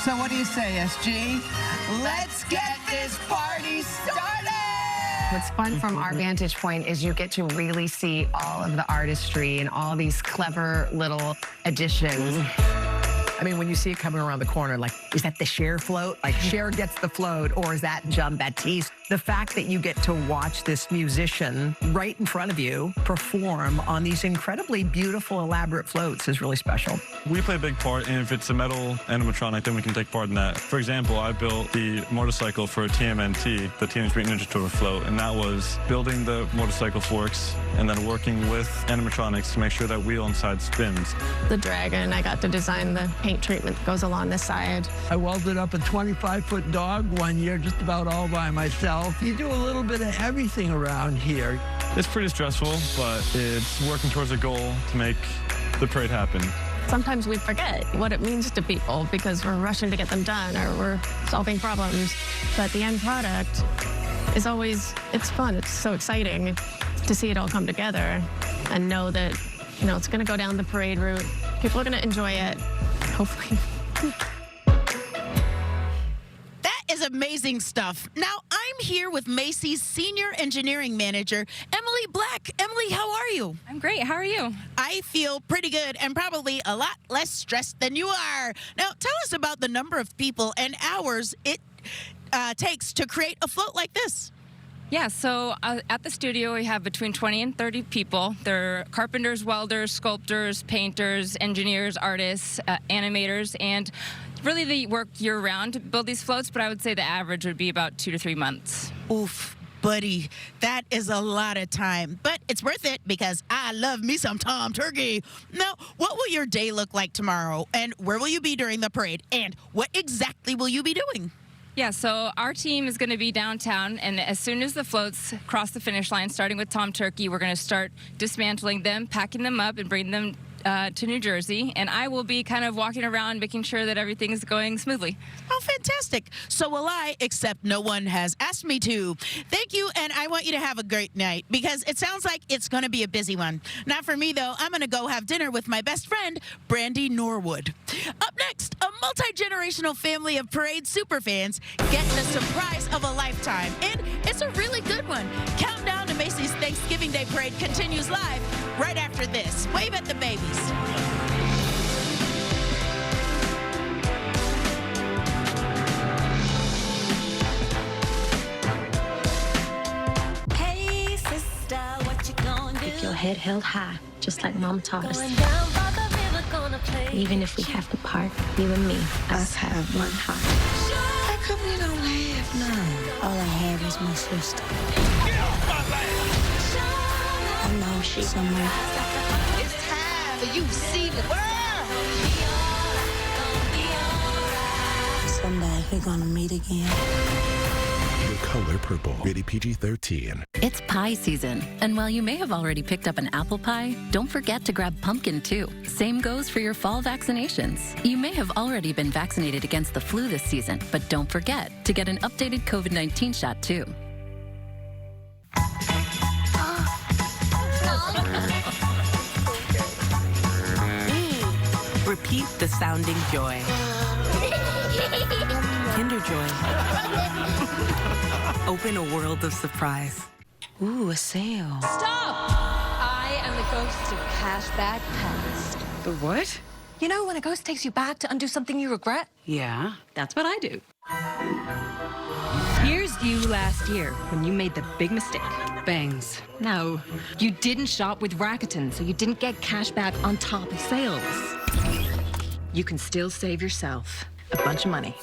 So what do you say, SG? Let's get this party started! What's fun from our vantage point is you get to really see all of the artistry and all these clever little additions. I mean, when you see it coming around the corner, like, is that the Cher float? Like, Cher gets the float, or is that Jean-Baptiste? The fact that you get to watch this musician right in front of you perform on these incredibly beautiful, elaborate floats is really special. We play a big part, and if it's a metal animatronic, then we can take part in that. For example, I built the motorcycle for TMNT, the Teenage Mutant Ninja Turtle float, and that was building the motorcycle forks and then working with animatronics to make sure that wheel inside spins. The dragon, I got to design the paint treatment that goes along the side. I welded up a 25-foot dog one year just about all by myself. You do a little bit of everything around here. It's pretty stressful, but it's working towards a goal to make the parade happen. Sometimes we forget what it means to people because we're rushing to get them done or we're solving problems. But the end product is always, it's fun. It's so exciting to see it all come together and know that, you know, it's going to go down the parade route. People are going to enjoy it, hopefully. That is amazing stuff. Now, I'm here with Macy's Senior Engineering Manager, Emily Black. Emily, how are you? I'm great. How are you? I feel pretty good and probably a lot less stressed than you are. Now, tell us about the number of people and hours it takes to create a float like this. Yeah, so at the studio, we have between 20 and 30 people. They're carpenters, welders, sculptors, painters, engineers, artists, animators, and really they work year-round to build these floats, but I would say the average would be about 2 to 3 months. Oof, buddy, that is a lot of time, but it's worth it because I love me some Tom Turkey. Now, what will your day look like tomorrow, and where will you be during the parade, and what exactly will you be doing? Yeah, so our team is going to be downtown, and as soon as the floats cross the finish line, starting with Tom Turkey, we're going to start dismantling them, packing them up, and bringing them to New Jersey. And I will be kind of walking around, making sure that everything is going smoothly. Oh, fantastic. So will I, except no one has asked me to. Thank you, and I want you to have a great night, because it sounds like it's going to be a busy one. Not for me, though. I'm going to go have dinner with my best friend, Brandy Norwood. Up next, a multi-generational family of parade superfans get the surprise of a lifetime, and it's a really good one. Countdown to Macy's Thanksgiving Day Parade continues live right after this. Wave at the babies. Hey, sister, what you gonna do? Keep your head held high, just like Mom taught us. Even if we have to part, you and me, us have one heart. How come you don't have none? All I have is my sister. I know she's somewhere. It's time for you to see the world. Someday we're gonna meet again. The Color Purple, rated PG-13. It's pie season, and while you may have already picked up an apple pie, don't forget to grab pumpkin too. Same goes for your fall vaccinations. You may have already been vaccinated against the flu this season, but don't forget to get an updated COVID-19 shot too. Repeat the sounding joy. Kinder Joy. Open a world of surprise. Ooh, a sale. Stop! I am the ghost of Cashback Past. The what? You know when a ghost takes you back to undo something you regret? Yeah, that's what I do. Here's you last year when you made the big mistake. Bangs. No, you didn't shop with Rakuten, so you didn't get cash back on top of sales. You can still save yourself a bunch of money.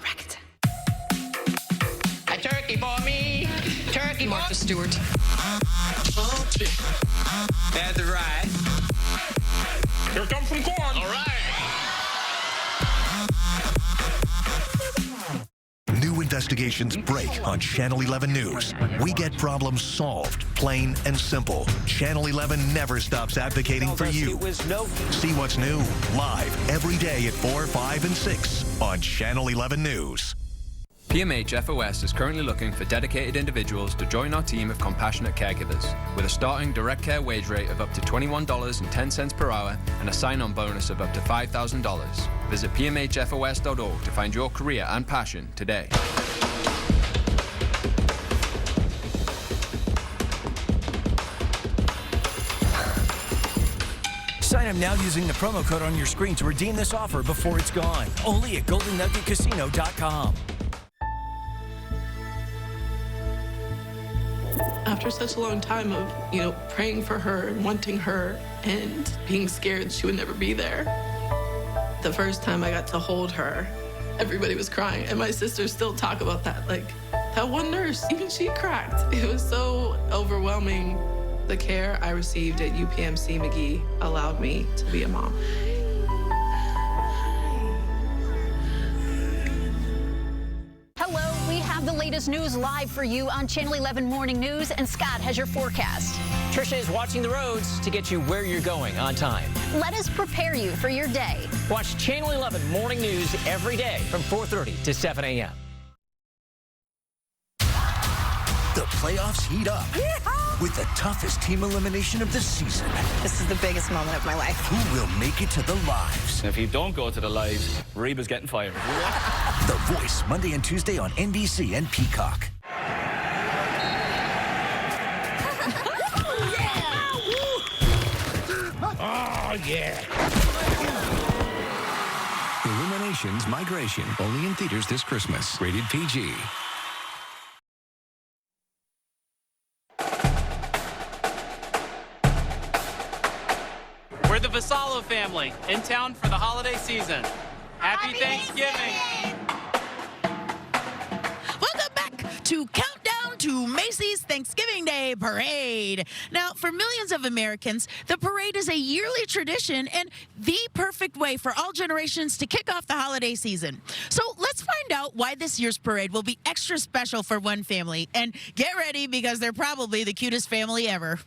Rakuten. A turkey for me. Turkey for Martha Stewart. That's right. Here comes some corn. All right. New investigation. investigations break on Channel 11 News. We get problems solved, plain and simple. Channel 11 never stops advocating for you. See what's new live every day at 4, 5, and 6 on Channel 11 News. PMH FOS is currently looking for dedicated individuals to join our team of compassionate caregivers with a starting direct care wage rate of up to $21.10 per hour and a sign-on bonus of up to $5,000. Visit pmhfos.org to find your career and passion today. Sign up now using the promo code on your screen to redeem this offer before it's gone. Only at GoldenNuggetCasino.com. After such a long time of, praying for her and wanting her and being scared she would never be there, the first time I got to hold her, everybody was crying. And my sisters still talk about that. Like, that one nurse, even she cracked. It was so overwhelming. The care I received at UPMC McGee allowed me to be a mom. Hello, we have the latest news live for you on Channel 11 Morning News, and Scott has your forecast. Trisha is watching the roads to get you where you're going on time. Let us prepare you for your day. Watch Channel 11 Morning News every day from 4:30 to 7 a.m. The playoffs heat up with the toughest team elimination of the season. This is the biggest moment of my life. Who will make it to the lives? If you don't go to the lives, Reba's getting fired. The Voice, Monday and Tuesday on NBC and Peacock. Oh, yeah. Illuminations Migration, only in theaters this Christmas. Rated PG. We're the Vassallo family, in town for the holiday season. Happy Thanksgiving! Welcome back to Countdown to Macy's Thanksgiving Day Parade. Now, for millions of Americans, the parade is a yearly tradition and the perfect way for all generations to kick off the holiday season. So let's find out why this year's parade will be extra special for one family. And get ready, because they're probably the cutest family ever.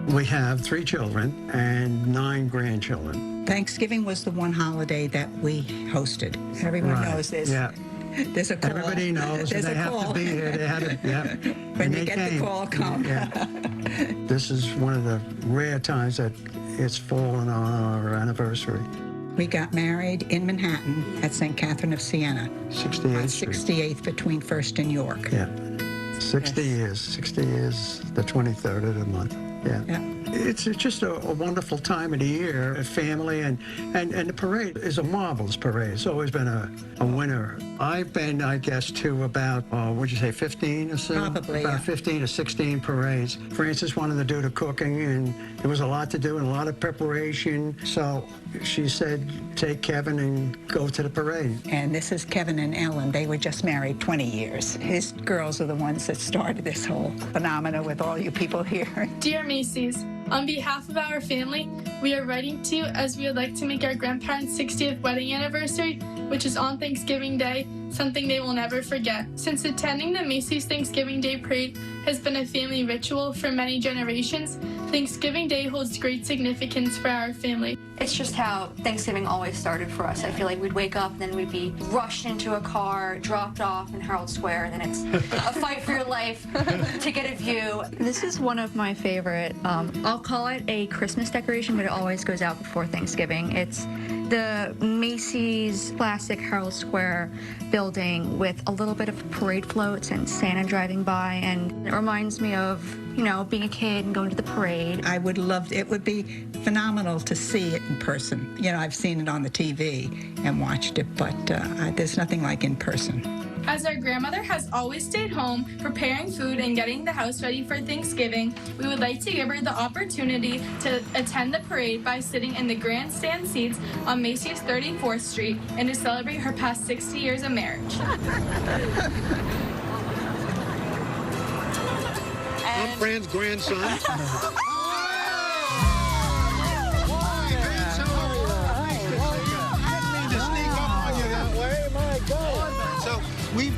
We have 3 children and 9 grandchildren. Thanksgiving was the one holiday that we hosted. Everyone knows this. Yeah. There's a call. Everybody knows. There's they a have call. to be here. They had to, yeah. When you get the call, come. Yeah. This is one of the rare times that it's fallen on our anniversary. We got married in Manhattan at St. Catherine of Siena. 68th on Street. 68th between 1st and York. Yeah. 60 years. 60 years, the 23rd of the month. Yeah. It's just a wonderful time of the year, a family, and the parade is a marvelous parade. It's always been a winner. I've been, I guess, to about, would you say 15 or so? Probably, about 15 to 16 parades. Frances wanted to do the cooking, and there was a lot to do and a lot of preparation. So she said, take Kevin and go to the parade. And this is Kevin and Ellen. They were just married 20 years. His girls are the ones that started this whole phenomena with all you people here. Dear Macy's, on behalf of our family, we are writing to you as we would like to make our grandparents' 60th wedding anniversary, which is on Thanksgiving Day, something they will never forget. Since attending the Macy's Thanksgiving Day Parade has been a family ritual for many generations, Thanksgiving Day holds great significance for our family. It's just how Thanksgiving always started for us. I feel like we'd wake up, then we'd be rushed into a car, dropped off in Herald Square, and then it's a fight for your life to get a view. This is one of my favorite, I'll call it a Christmas decoration, but it always goes out before Thanksgiving. It's the Macy's classic Herald Square building with a little bit of parade floats and Santa driving by, and it reminds me of, being a kid and going to the parade. I would love, it would be phenomenal to see it in person. I've seen it on the TV and watched it, but there's nothing like in person. As our grandmother has always stayed home, preparing food and getting the house ready for Thanksgiving, we would like to give her the opportunity to attend the parade by sitting in the grandstand seats on Macy's 34th Street and to celebrate her past 60 years of marriage. I'm Fran's grandson.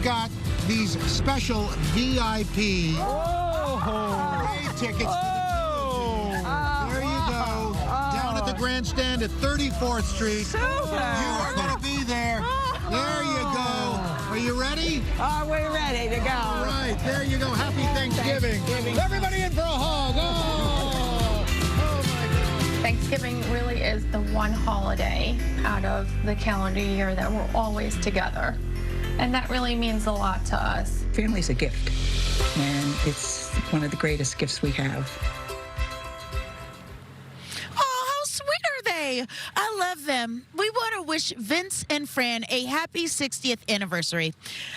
got these special VIP parade tickets. There you go. Down at the grandstand at 34th Street. Super. You are going to be there. There you go. Are you ready? Are we ready to go? All right. There you go. Happy Thanksgiving. Everybody in for a hug. Oh my God. Thanksgiving really is the one holiday out of the calendar year that we're always together. And that really means a lot to us. Family's a gift, and it's one of the greatest gifts we have. I love them. We want to wish Vince and Fran a happy 60th anniversary.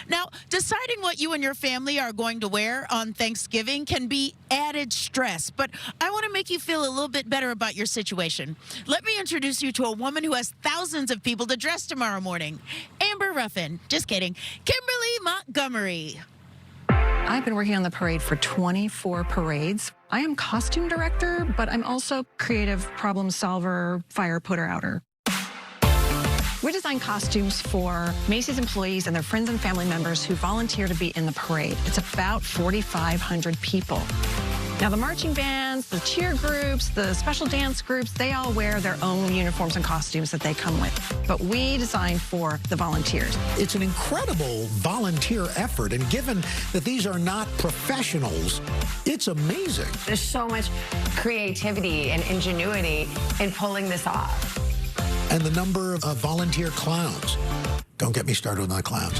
Now, deciding what you and your family are going to wear on Thanksgiving can be added stress, but I want to make you feel a little bit better about your situation. Let me introduce you to a woman who has thousands of people to dress tomorrow morning. Amber Ruffin. Just kidding. Kimberly Montgomery. I've been working on the parade for 24 parades. I am costume director, but I'm also creative problem solver, fire putter-outer. We design costumes for Macy's employees and their friends and family members who volunteer to be in the parade. It's about 4,500 people. Now, the marching bands, the cheer groups, the special dance groups, they all wear their own uniforms and costumes that they come with. But we design for the volunteers. It's an incredible volunteer effort, and given that these are not professionals, it's amazing. There's so much creativity and ingenuity in pulling this off. And the number of volunteer clowns. Don't get me started on the clowns.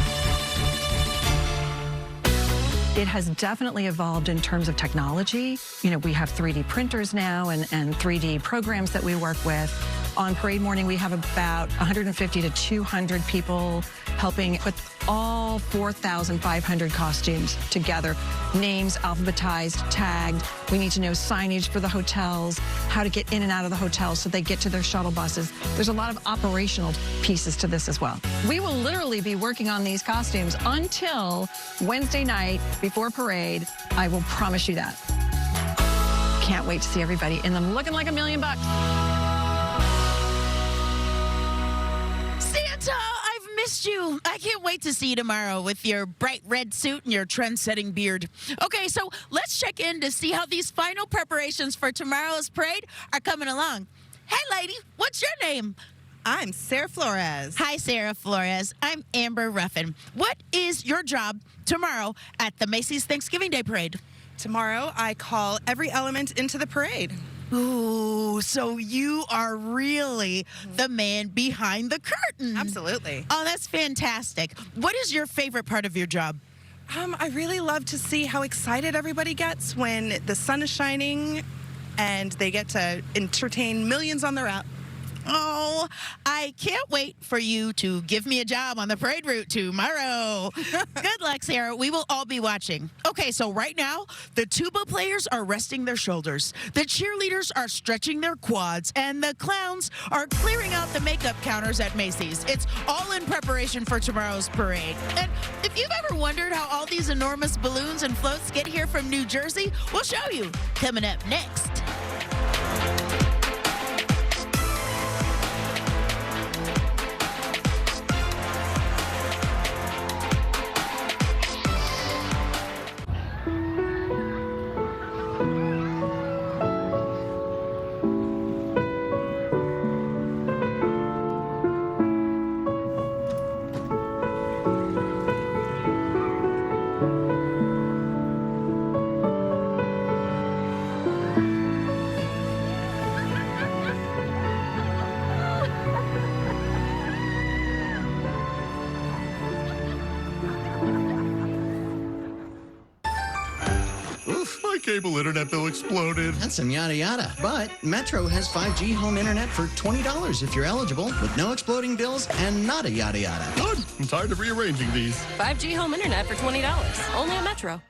It has definitely evolved in terms of technology. You know, we have 3D printers now and 3D programs that we work with. On parade morning, we have about 150 to 200 people helping put all 4,500 costumes together. Names alphabetized, tagged. We need to know signage for the hotels, how to get in and out of the hotels so they get to their shuttle buses. There's a lot of operational pieces to this as well. We will literally be working on these costumes until Wednesday night before parade. I will promise you that. Can't wait to see everybody in them looking like $1 million. I've missed you. I can't wait to see you tomorrow with your bright red suit and your trend-setting beard. Okay, so let's check in to see how these final preparations for tomorrow's parade are coming along. Hey, lady, what's your name? I'm Sarah Flores. Hi, Sarah Flores. I'm Amber Ruffin. What is your job tomorrow at the Macy's Thanksgiving Day Parade? Tomorrow, I call every element into the parade. Ooh, so you are really the man behind the curtain. Absolutely. Oh, that's fantastic. What is your favorite part of your job? I really love to see how excited everybody gets when the sun is shining and they get to entertain millions on their route. Oh, I can't wait for you to give me a job on the parade route tomorrow. Good luck, Sarah. We will all be watching. Okay, so right now, the tuba players are resting their shoulders, the cheerleaders are stretching their quads, and the clowns are clearing out the makeup counters at Macy's. It's all in preparation for tomorrow's parade. And if you've ever wondered how all these enormous balloons and floats get here from New Jersey, we'll show you. Coming up next. Cable internet bill exploded. That's some yada yada. But Metro has 5G home internet for $20 if you're eligible, with no exploding bills and not a yada yada. Good. I'm tired of rearranging these. 5G home internet for $20. Only at Metro.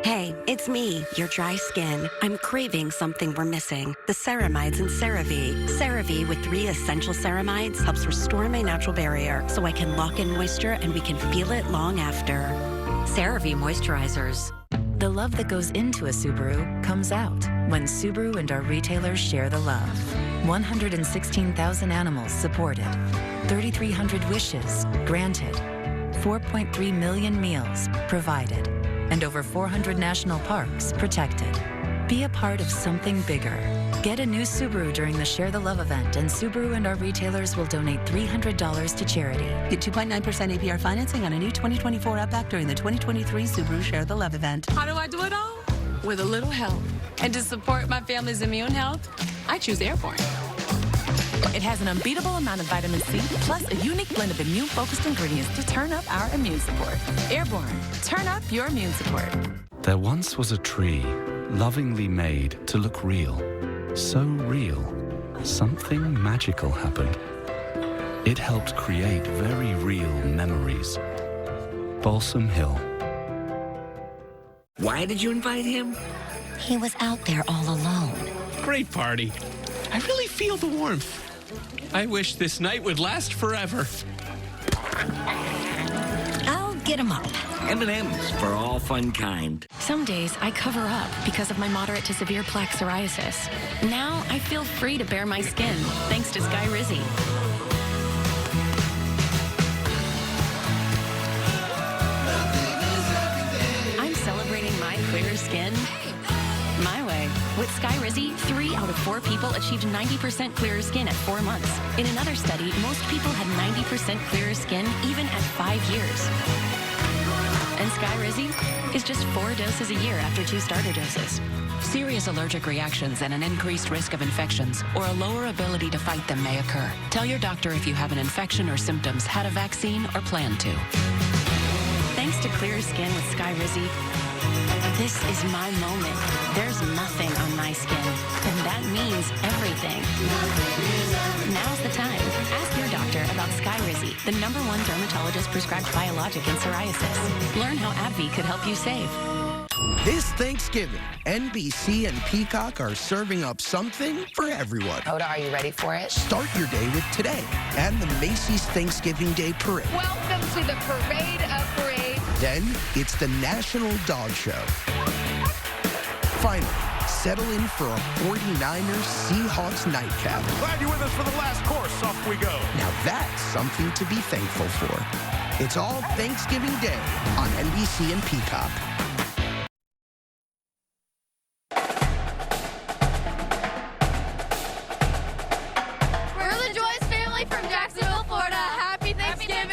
Hey, it's me, your dry skin. I'm craving something we're missing. The ceramides in CeraVe. CeraVe with 3 essential ceramides helps restore my natural barrier so I can lock in moisture and we can feel it long after. CeraVe moisturizers. The love that goes into a Subaru comes out when Subaru and our retailers share the love. 116,000 animals supported. 3,300 wishes granted. 4.3 million meals provided, and over 400 national parks protected. Be a part of something bigger. Get a new Subaru during the Share the Love event, and Subaru and our retailers will donate $300 to charity. Get 2.9% APR financing on a new 2024 Outback during the 2023 Subaru Share the Love event. How do I do it all? With a little help. And to support my family's immune health, I choose Airborne. It has an unbeatable amount of vitamin C, plus a unique blend of immune-focused ingredients to turn up our immune support. Airborne, turn up your immune support. There once was a tree, lovingly made to look real. So real, something magical happened. It helped create very real memories. Balsam Hill. Why did you invite him? He was out there all alone. Great party. I really feel the warmth. I wish this night would last forever. I'll get him up. M&M's for all fun kind. Some days I cover up because of my moderate to severe plaque psoriasis. Now I feel free to bare my skin thanks to Sky Rizzy. I'm celebrating my clear skin my way. With Sky Rizzy, 3 out of 4 people achieved 90% clearer skin at 4 months. In another study, most people had 90% clearer skin even at 5 years. And Sky Rizzy is just 4 doses a year after 2 starter doses. Serious allergic reactions and an increased risk of infections or a lower ability to fight them may occur. Tell your doctor if you have an infection or symptoms, had a vaccine, or plan to. Thanks to clearer skin with Sky Rizzy, this is my moment. There's nothing on my skin, and that means everything. Now's the time. Ask your doctor about Sky Rizzy, the #1 dermatologist-prescribed biologic in psoriasis. Learn how AbbVie could help you save. This Thanksgiving, NBC and Peacock are serving up something for everyone. Hoda, are you ready for it? Start your day with Today and the Macy's Thanksgiving Day Parade. Welcome to the Parade of Parades. Then it's the National Dog Show. Finally, settle in for a 49ers Seahawks nightcap. Glad you're with us for the last course. Off we go. Now that's something to be thankful for. It's all Thanksgiving Day on NBC and Peacock. We're the Joyce family from Jacksonville, Florida. Happy Thanksgiving!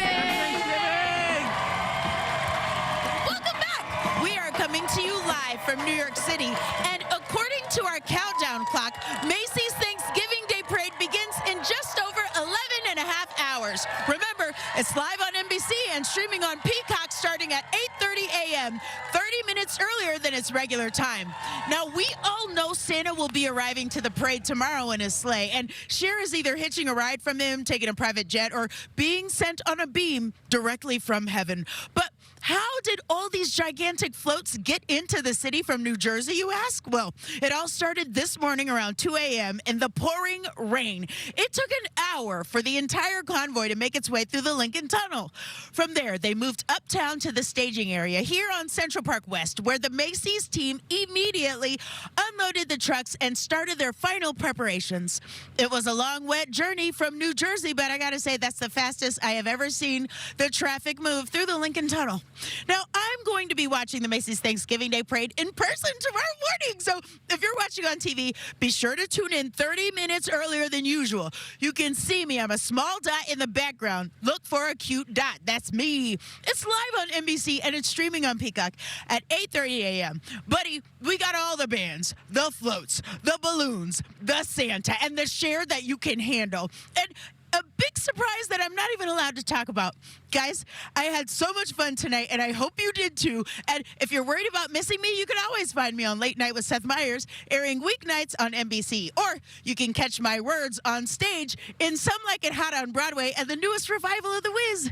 Welcome back. We are coming to you live from New York City, and according to our countdown clock, Macy's Thanksgiving Day Parade begins in just over 11 and a half hours. Remember, it's live on NBC and streaming on Peacock starting at 8:30 a.m., 30 minutes earlier than its regular time. Now, we all know Santa will be arriving to the parade tomorrow in his sleigh, and Cher is either hitching a ride from him, taking a private jet, or being sent on a beam directly from heaven. But how did all these gigantic floats get into the city from New Jersey, you ask? Well, it all started this morning around 2 a.m. in the pouring rain. It took an hour for the entire convoy to make its way through the Lincoln Tunnel. From there, they moved uptown to the staging area here on Central Park West, where the Macy's team immediately unloaded the trucks and started their final preparations. It was a long, wet journey from New Jersey, but I gotta say that's the fastest I have ever seen the traffic move through the Lincoln Tunnel. Now, I'm going to be watching the Macy's Thanksgiving Day Parade in person tomorrow morning, so if you're watching on TV, be sure to tune in 30 minutes earlier than usual. You can see me. I'm a small dot in the background. Look for a cute dot. That's me. It's live on NBC, and it's streaming on Peacock at 8:30 a.m. Buddy, we got all the bands, the floats, the balloons, the Santa, and the Cher that you can handle. And a big surprise that I'm not even allowed to talk about. Guys, I had so much fun tonight, and I hope you did too. And if you're worried about missing me, you can always find me on Late Night with Seth Meyers, airing weeknights on NBC. Or you can catch my words on stage in Some Like It Hot on Broadway and the newest revival of The Wiz.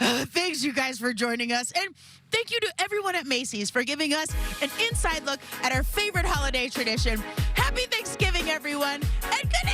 Thanks, you guys, for joining us. And thank you to everyone at Macy's for giving us an inside look at our favorite holiday tradition. Happy Thanksgiving, everyone, and good